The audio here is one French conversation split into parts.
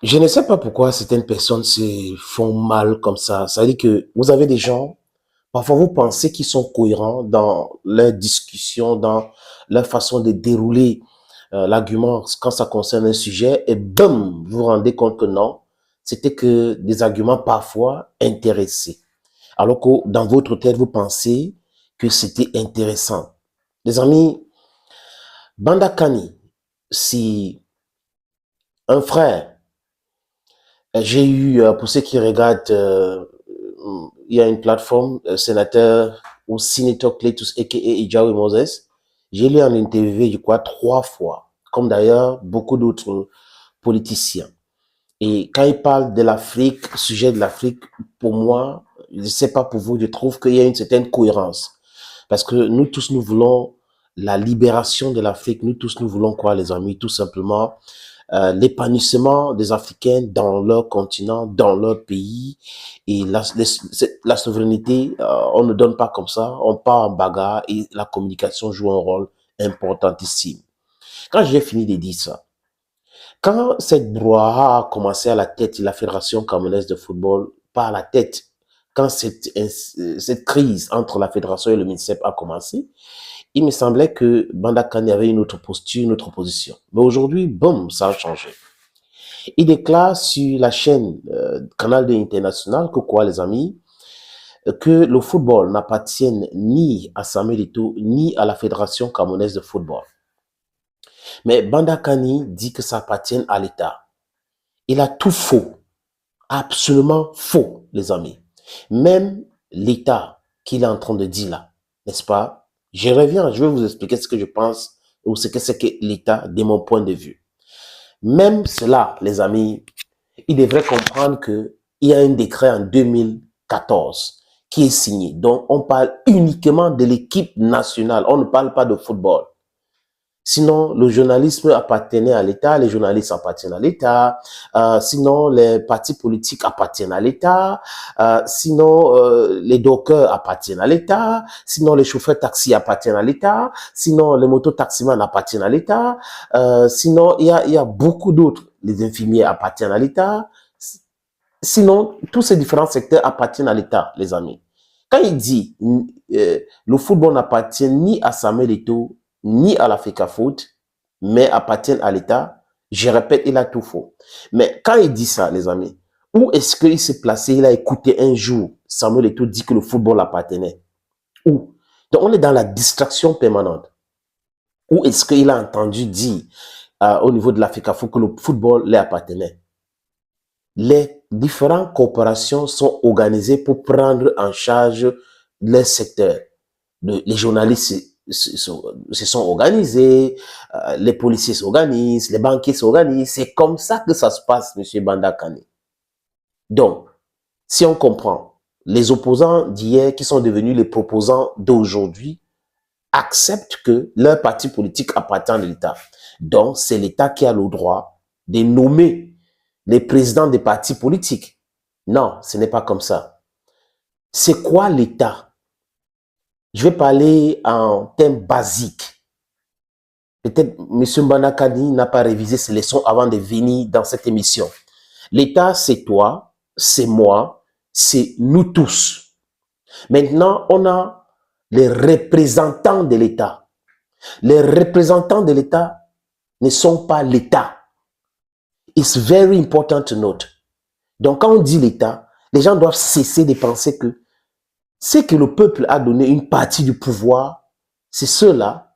Je ne sais pas pourquoi certaines personnes se font mal comme ça. Ça veut dire que vous avez des gens, parfois vous pensez qu'ils sont cohérents dans leur discussion, dans leur façon de dérouler l'argument quand ça concerne un sujet, et boum, vous vous rendez compte que non, c'était que des arguments parfois intéressés. Alors que dans votre tête, vous pensez que c'était intéressant. Les amis, Bandakani, si un frère, j'ai eu, pour ceux qui regardent, il y a une plateforme, sénateur ou sénateur Cletus, a.k.a. Ijawi Moses. J'ai lu en interview, je crois, 3 fois, comme d'ailleurs beaucoup d'autres politiciens. Et quand il parle de l'Afrique, sujet de l'Afrique, pour moi, je ne sais pas pour vous, je trouve qu'il y a une certaine cohérence. Parce que nous tous, nous voulons la libération de l'Afrique. Nous tous, nous voulons quoi, les amis? Tout simplement, l'épanouissement des Africains dans leur continent, dans leur pays. Et la souveraineté, on ne donne pas comme ça, on part en bagarre et la communication joue un rôle importantissime. Quand j'ai fini de dire ça, quand cette brouhaha a commencé à la tête de la Fédération camerounaise de football, pas à la tête, quand cette crise entre la Fédération et le MINSEP a commencé, il me semblait que Bandakani avait une autre posture, une autre position. Mais aujourd'hui, boum, ça a changé. Il déclare sur la chaîne Canal 2 International que quoi, les amis, que le football n'appartient ni à Samuel Eto'o, ni à la Fédération camerounaise de football. Mais Bandakani dit que ça appartient à l'État. Il a tout faux, absolument faux, les amis. Même l'État qu'il est en train de dire là, n'est-ce pas? Je reviens, je vais vous expliquer ce que je pense ou ce que c'est que l'État de mon point de vue. Même cela, les amis, il devrait comprendre que il y a un décret en 2014 qui est signé. Donc, on parle uniquement de l'équipe nationale. On ne parle pas de football. Sinon, le journalisme appartenait à l'État, les journalistes appartiennent à l'État, sinon les partis politiques appartiennent à l'État, sinon les dockers appartiennent à l'État, sinon les chauffeurs taxi appartiennent à l'État, sinon les mototaximans appartiennent à l'État, sinon il y a beaucoup d'autres, les infirmiers appartiennent à l'État, sinon tous ces différents secteurs appartiennent à l'État, les amis. Quand il dit le football n'appartient ni à Samuel Eto'o, ni à la FECAFOOT, mais appartiennent à l'État, je répète, il a tout faux. Mais quand il dit ça, les amis, où est-ce qu'il s'est placé? Il a écouté un jour Samuel Eto'o dit que le football appartenait. Où? Donc on est dans la distraction permanente. Où est-ce qu'il a entendu dire au niveau de la FECAFOOT que le football lui appartenait? Les différentes corporations sont organisées pour prendre en charge leur secteur. Les journalistes se sont organisés, les policiers s'organisent, les banquiers s'organisent. C'est comme ça que ça se passe, M. Bandakani. Donc, si on comprend, les opposants d'hier qui sont devenus les proposants d'aujourd'hui acceptent que leur parti politique appartient à l'État. Donc, c'est l'État qui a le droit de nommer les présidents des partis politiques. Non, ce n'est pas comme ça. C'est quoi l'État? Je vais parler en termes basiques. Peut-être M. Banakani n'a pas révisé ses leçons avant de venir dans cette émission. L'État, c'est toi, c'est moi, c'est nous tous. Maintenant, on a les représentants de l'État. Les représentants de l'État ne sont pas l'État. It's very important to note. Donc, quand on dit l'État, les gens doivent cesser de penser que c'est que le peuple a donné une partie du pouvoir, c'est ceux-là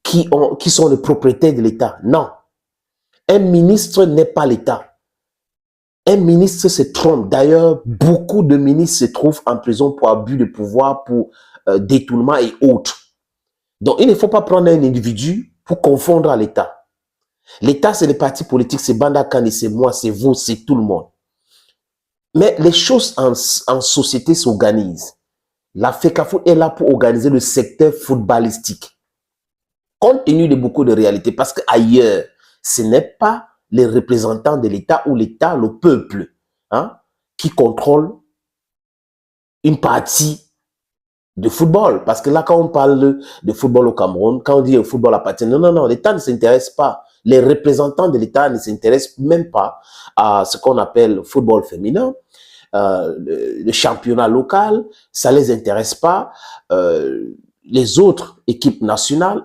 qui sont les propriétaires de l'État. Non. Un ministre n'est pas l'État. Un ministre se trompe. D'ailleurs, beaucoup de ministres se trouvent en prison pour abus de pouvoir, pour détournement et autres. Donc, il ne faut pas prendre un individu pour confondre à l'État. L'État, c'est les partis politiques, c'est Bandakani, c'est moi, c'est vous, c'est tout le monde. Mais les choses en société s'organisent. La FECAFOOT est là pour organiser le secteur footballistique. Compte tenu de beaucoup de réalités, parce qu'ailleurs, ce n'est pas les représentants de l'État ou l'État, le peuple, hein, qui contrôle une partie de football. Parce que là, quand on parle de football au Cameroun, quand on dit le football appartient, non, non, non, l'État ne s'intéresse pas. Les représentants de l'État ne s'intéressent même pas à ce qu'on appelle le football féminin, le championnat local, ça les intéresse pas, les autres équipes nationales,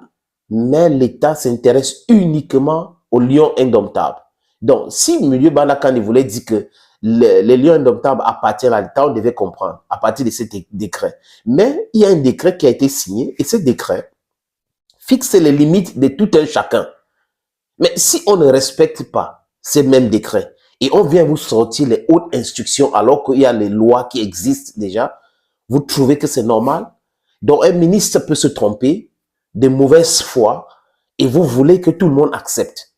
mais l'État s'intéresse uniquement aux lions indomptables. Donc, si M. Bandakani voulait dire que les lions indomptables appartiennent à l'État, on devait comprendre à partir de ce décret. Mais il y a un décret qui a été signé et ce décret fixe les limites de tout un chacun. Mais si on ne respecte pas ces mêmes décrets et on vient vous sortir les hautes instructions alors qu'il y a les lois qui existent déjà, vous trouvez que c'est normal? Donc un ministre peut se tromper de mauvaise foi et vous voulez que tout le monde accepte.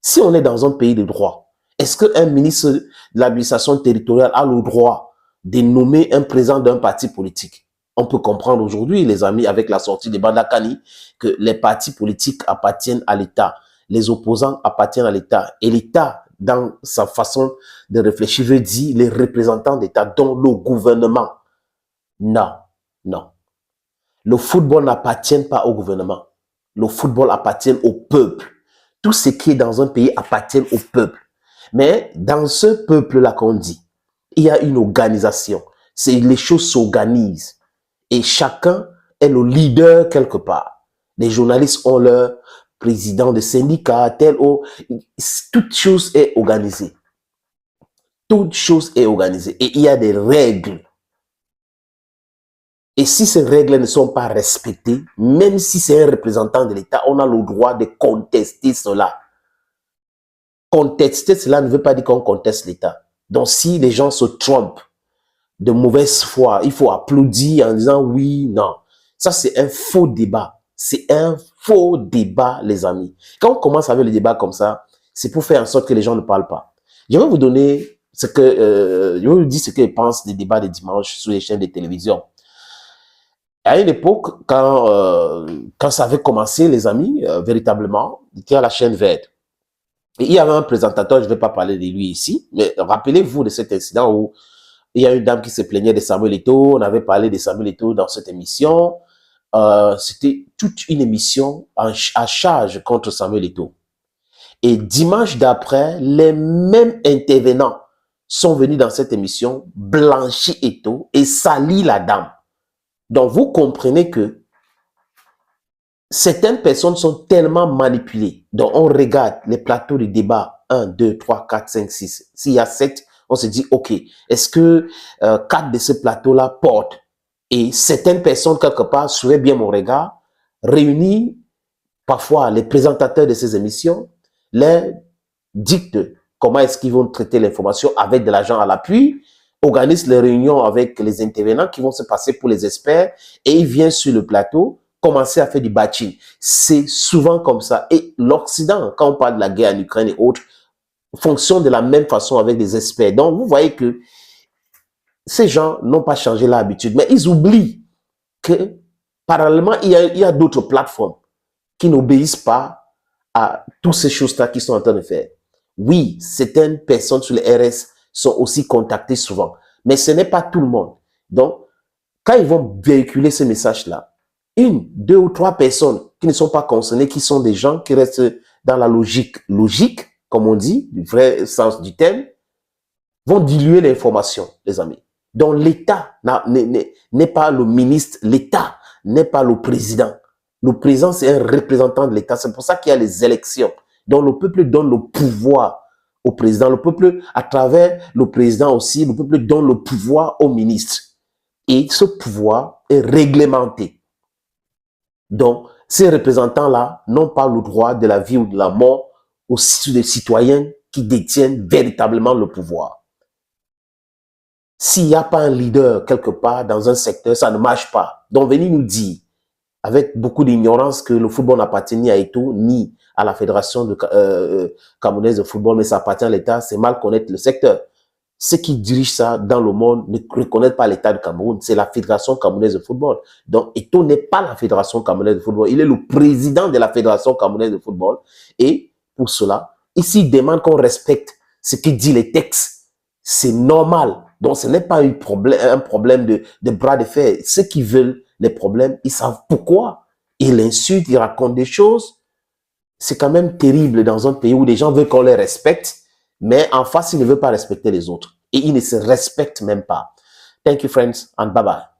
Si on est dans un pays de droit, est-ce qu'un ministre de l'administration territoriale a le droit de nommer un président d'un parti politique? On peut comprendre aujourd'hui, les amis, avec la sortie de Bandakani, que les partis politiques appartiennent à l'État. Les opposants appartiennent à l'État. Et l'État, dans sa façon de réfléchir, veut dire les représentants d'État, dont le gouvernement. Non, non. Le football n'appartient pas au gouvernement. Le football appartient au peuple. Tout ce qui est dans un pays appartient au peuple. Mais dans ce peuple-là qu'on dit, il y a une organisation. Les choses s'organisent. Et chacun est le leader quelque part. Les journalistes ont leur président de syndicat, tel ou... Toute chose est organisée. Toute chose est organisée. Et il y a des règles. Et si ces règles ne sont pas respectées, même si c'est un représentant de l'État, on a le droit de contester cela. Contester cela ne veut pas dire qu'on conteste l'État. Donc si les gens se trompent de mauvaise foi, il faut applaudir en disant oui, non. Ça, c'est un faux débat. C'est un faux débat, les amis. Quand on commence avec le débat comme ça, c'est pour faire en sorte que les gens ne parlent pas. Je vais vous donner je vais vous dire ce que je pense des débats de dimanche sur les chaînes de télévision. À une époque, quand ça avait commencé, les amis, véritablement, il était à la chaîne verte. Et il y avait un présentateur, je ne vais pas parler de lui ici, mais rappelez-vous de cet incident où il y a une dame qui se plaignait de Samuel Eto'o. On avait parlé de Samuel Eto'o dans cette émission. C'était toute une émission à charge contre Samuel Eto'o. Et dimanche d'après, les mêmes intervenants sont venus dans cette émission, blanchir Eto'o et salir la dame. Donc, vous comprenez que certaines personnes sont tellement manipulées. Donc, on regarde les plateaux de débat 1, 2, 3, 4, 5, 6. S'il y a 7, on se dit, OK, est-ce que 4 de ces plateaux-là portent? Et certaines personnes, quelque part, suivez bien mon regard, réunissent parfois les présentateurs de ces émissions, les dictent comment est-ce qu'ils vont traiter l'information avec de l'argent à l'appui, organisent les réunions avec les intervenants qui vont se passer pour les experts et ils viennent sur le plateau commencer à faire du batching. C'est souvent comme ça. Et l'Occident, quand on parle de la guerre en Ukraine et autres, fonctionne de la même façon avec des experts. Donc, vous voyez que ces gens n'ont pas changé l'habitude, mais ils oublient que, parallèlement, il y a d'autres plateformes qui n'obéissent pas à toutes ces choses-là qu'ils sont en train de faire. Oui, certaines personnes sur les RS sont aussi contactées souvent, mais ce n'est pas tout le monde. Donc, quand ils vont véhiculer ces messages-là, 1, 2 ou 3 personnes qui ne sont pas concernées, qui sont des gens qui restent dans la logique, comme on dit, du vrai sens du terme, vont diluer l'information, les amis. Donc l'État n'est pas le ministre, l'État n'est pas le président. Le président, c'est un représentant de l'État. C'est pour ça qu'il y a les élections. Donc le peuple donne le pouvoir au président. Le peuple, à travers le président aussi, le peuple donne le pouvoir au ministre. Et ce pouvoir est réglementé. Donc, ces représentants-là n'ont pas le droit de la vie ou de la mort aux citoyens qui détiennent véritablement le pouvoir. S'il n'y a pas un leader quelque part dans un secteur, ça ne marche pas. Donc, venez nous dire, avec beaucoup d'ignorance, que le football n'appartient ni à Eto'o, ni à la Fédération camerounaise de football, mais ça appartient à l'État, c'est mal connaître le secteur. Ceux qui dirigent ça dans le monde ne reconnaissent pas l'État du Cameroun, c'est la Fédération camerounaise de football. Donc, Eto'o n'est pas la Fédération camerounaise de football, il est le président de la Fédération camerounaise de football. Et pour cela, ici, il demande qu'on respecte ce que dit les textes. C'est normal. Donc, ce n'est pas un problème de bras de fer. Ceux qui veulent les problèmes, ils savent pourquoi. Ils insultent, ils racontent des choses. C'est quand même terrible dans un pays où les gens veulent qu'on les respecte, mais en face, ils ne veulent pas respecter les autres. Et ils ne se respectent même pas. Thank you, friends, and bye-bye.